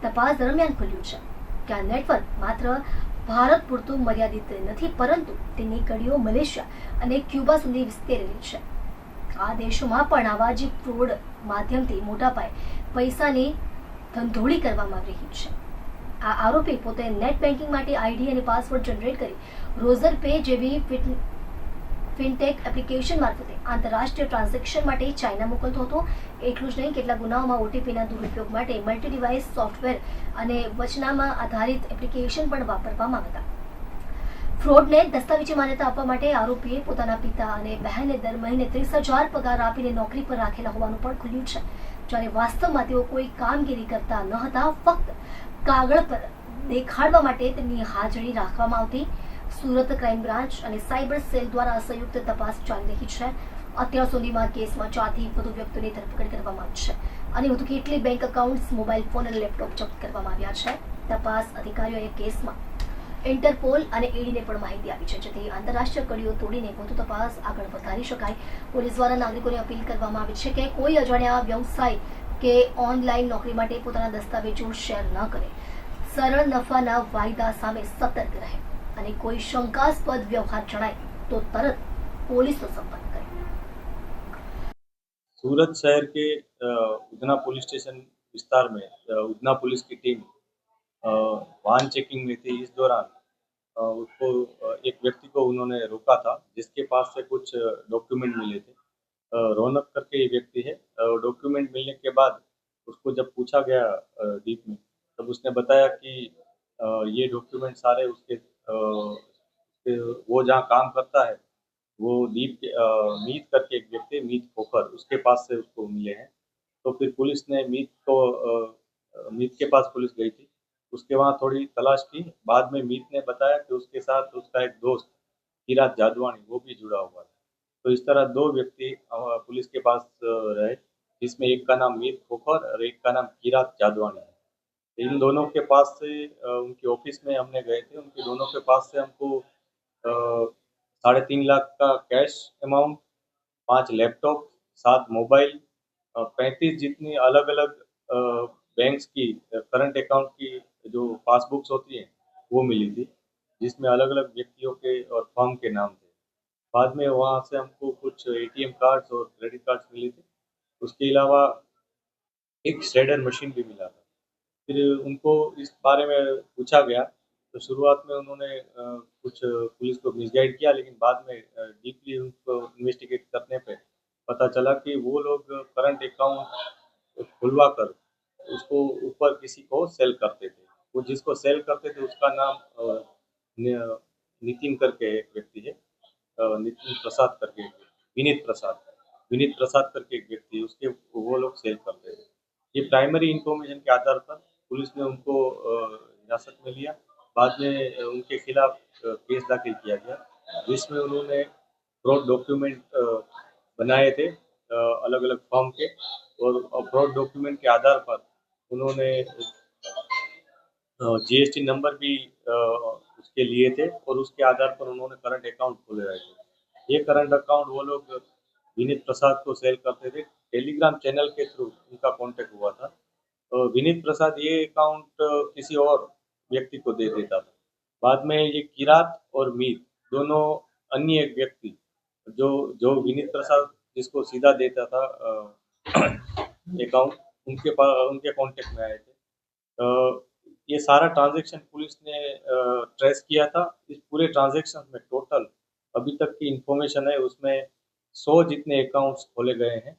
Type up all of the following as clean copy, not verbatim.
તપાસ દરમિયાન ખુલ્યું છે કે આ નેટવર્ક માત્ર ભારત પૂરતું મર્યાદિત નથી, પરંતુ તેની કડીઓ મલેશિયા અને ક્યુબા સુધી વિસ્તરેલી છે. આ દેશોમાં પણ આવા જ ફ્રોડ માધ્યમથી મોટા પાયે પૈસાની ધંધોળી કરવામાં આવી રહી છે. આ આરોપી પોતે નેટ બેન્કિંગ માટે આઈડી અને પાસવર્ડ જનરેટ કરી રોઝર પે જેવી ફિનટેક એપ્લિકેશન મારફતે આંતરરાષ્ટ્રીય ટ્રાન્ઝેક્શન માટે ચાઇના મોકલતો હતો. એટલું જ નહીં, કેટલાક ગુનાઓમાં ઓટીપીના દુરુપયોગ માટે મલ્ટી ડિવાઇસ સોફ્ટવેર અને વચનામાં આધારિત એપ્લિકેશન પણ વાપરવામાં હતા. ફ્રોડને દસ્તાવેજી માન્યતા આપવા માટે આરોપીએ પોતાના પિતા અને બહેનને દર મહિને 30,000 પગાર આપીને નોકરી પર રાખેલા હોવાનું પણ ખુલ્યું છે, જ્યારે વાસ્તવમાં તેઓ કોઈ કામગીરી કરતા ન હતા. ફક્ત કાગળ પર દેખાડવા માટે તેમની હાજરી રાખવામાં આવતી. સુરત ક્રાઇમ બ્રાન્ચ અને સાયબર સેલ દ્વારા સંયુક્ત તપાસ ચાલી રહી છે. અત્યાર સુધીમાં કેસમાં 4 થી વધુ વ્યક્તિઓની ધરપકડ કરવામાં આવી છે અને વધુ કેટલી બેંક એકાઉન્ટ્સ, મોબાઈલ ફોન અને લેપટોપ જપ્ત કરવામાં આવ્યા છે. તપાસ અધિકારીઓએ કેસમાં ઇન્ટરપોલ અને ઈડીને પણ માહિતી આપી છે, જેથી આંતરરાષ્ટ્રીય કડીઓ તોડીને વધુ તપાસ આગળ વધારી શકાય. પોલીસ દ્વારા નાગરિકોને અપીલ કરવામાં આવી છે કે કોઈ અજાણ્યા વ્યવસાય કે ઓનલાઈન નોકરી માટે પોતાના દસ્તાવેજો શેર ન કરે. સરળ નફાના વાયદા સામે સતર્ક રહે અને કોઈ શંકાસ્પદ વ્યવહાર જણાય તો તરત પોલીસનો સંપર્ક કરે. सूरत शहर के उधना पुलिस स्टेशन विस्तार में उधना पुलिस की टीम वाहन चेकिंग में थी. इस दौरान उसको एक व्यक्ति को उन्होंने रोका था, जिसके पास से कुछ डॉक्यूमेंट मिले थे. रौनक करके ये व्यक्ति है. डॉक्यूमेंट मिलने के बाद उसको जब पूछा गया डीप में, तब उसने बताया कि ये डॉक्यूमेंट सारे उसके वो जहाँ काम करता है वो मीत करके एक व्यक्ति है, मीत खोखर, उसके पास से उसको मिले हैं. तो फिर पुलिस ने मीत के पास पुलिस गई थी. उसके वहाँ थोड़ी तलाश की. बाद में मीत ने बताया कि उसके साथ उसका एक दोस्त किरात जादवानी वो भी जुड़ा हुआ था. तो इस तरह 2 व्यक्ति पुलिस के पास रहे, जिसमें एक का नाम मीत खोखर और एक का नाम किरात जादवानी है. इन दोनों के पास से उनके ऑफिस में हमने गए थे. उनके दोनों के पास से हमको 3.5 लाख का कैश अमाउंट, 5 लैपटॉप, 7 मोबाइल, 35 जितनी अलग अलग बैंक्स की करंट अकाउंट की जो पासबुक्स होती हैं वो मिली थी, जिसमें अलग अलग व्यक्तियों के और फर्म के नाम थे. बाद में वहाँ से हमको कुछ एटीएम कार्ड्स और क्रेडिट कार्ड्स मिले थे. उसके अलावा एक श्रेडर मशीन भी मिला था. फिर उनको इस बारे में पूछा गया तो शुरुआत में उन्होंने कुछ पुलिस को मिसगाइड किया, लेकिन बाद में डीपली उनको इन्वेस्टिगेट करने पे पता चला कि वो लोग करंट अकाउंट खुलवा कर उसको ऊपर किसी को सेल करते थे. वो जिसको सेल करते थे उसका नाम नितिन करके एक व्यक्ति है, नितिन प्रसाद करके विनीत प्रसाद करके एक व्यक्ति है, उसके वो लोग सेल करते थे. ये प्राइमरी इंफॉर्मेशन के आधार पर पुलिस ने उनको हिरासत में लिया. बाद में उनके खिलाफ केस दाखिल किया गया, जिसमें उन्होंने फ्रॉड डॉक्यूमेंट बनाए थे अलग अलग फर्म के, और फ्रॉड डॉक्यूमेंट के आधार पर उन्होंने जीएसटी नंबर भी उसके लिए थे, और उसके आधार पर उन्होंने करंट अकाउंट खोले रहे थे. ये करंट अकाउंट वो लोग विनीत प्रसाद को सेल करते थे. टेलीग्राम चैनल के थ्रू उनका कांटेक्ट हुआ था. विनीत प्रसाद ये अकाउंट किसी और व्यक्ति को दे देता था. बाद में ये किरात और मीत दोनों अन्य एक व्यक्ति जो विनीत प्रसाद जिसको सीधा देता था अकाउंट, उनके कांटेक्ट में आए थे. ये सारा ट्रांजैक्शन पुलिस ने ट्रेस किया था. इस पूरे ट्रांजैक्शन में टोटल अभी तक की इंफॉर्मेशन है उसमें 100 जितने अकाउंट्स खोले गए हैं.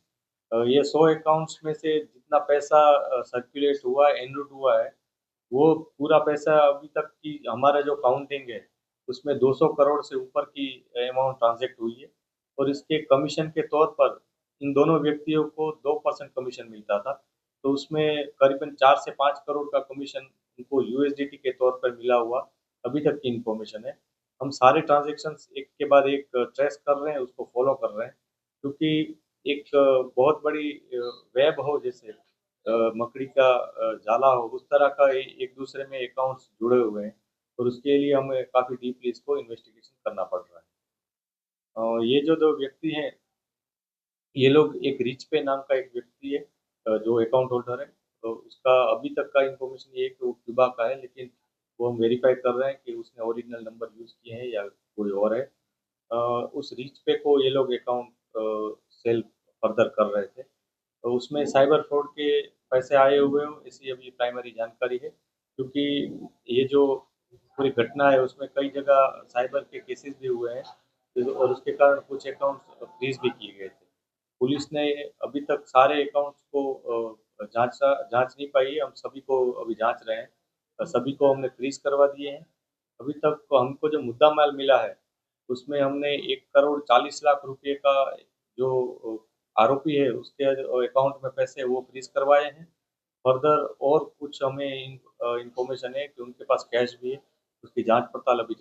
ये 100 अकाउंट्स में से जितना पैसा सर्कुलेट हुआ है, एनरूट हुआ है, वो पूरा पैसा अभी तक की हमारा जो काउंटिंग है उसमें 200 करोड़ से ऊपर की अमाउंट ट्रांजैक्ट हुई है. और इसके कमीशन के तौर पर इन दोनों व्यक्तियों को 2% कमीशन मिलता था. तो उसमें करीबन 4 से 5 करोड़ का कमीशन उनको यूएसडीटी के तौर पर मिला हुआ अभी तक की इंफॉर्मेशन है. हम सारे ट्रांजैक्शंस एक के बाद एक ट्रेस कर रहे हैं, उसको फॉलो कर रहे हैं, क्योंकि एक बहुत बड़ी वेब हो, जैसे मकड़ी का जाला हो, उस तरह का एक दूसरे में अकाउंट्स जुड़े हुए हैं, और उसके लिए हमें काफ़ी डीपली इसको इन्वेस्टिगेशन करना पड़ रहा है. ये जो 2 व्यक्ति हैं, ये लोग एक रिच पे नाम का एक व्यक्ति है जो अकाउंट होल्डर है, उसका अभी तक का इंफॉर्मेशन ये है कि वो क्यूबा का है, लेकिन वो हम वेरीफाई कर रहे हैं कि उसने ओरिजिनल नंबर यूज़ किए हैं या कोई और है। उस रीच पे को ये लोग अकाउंट सेल फर्दर कर रहे थे। तो उसमें साइबर फ्रॉड के पैसे आए हुए हों, ऐसी अभी प्राइमरी जानकारी है। क्योंकि ये जो पूरी घटना है उसमें कई जगह साइबर के केसेस भी हुए हैं, और उसके कारण कुछ अकाउंट्स फ्रीज़ भी किए गए थे। पुलिस ने अभी तक सारे अकाउंट्स को जाँच नहीं पाई है, हम सभी को अभी जाँच रहे हैं। सभी को हमने फ्रीज़ करवा दिए हैं। अभी तक हमको जो मुद्दा माल मिला है, उसमें हमने 1 करोड़ 40 लाख रुपए का जो आरोपी है उसके अकाउंट में पैसे वो फ्रीज़ करवाए हैं। फर्दर और कुछ हमें इन्फॉर्मेशन है कि उनके पास कैश भी है, उसकी जाँच पड़ताल अभी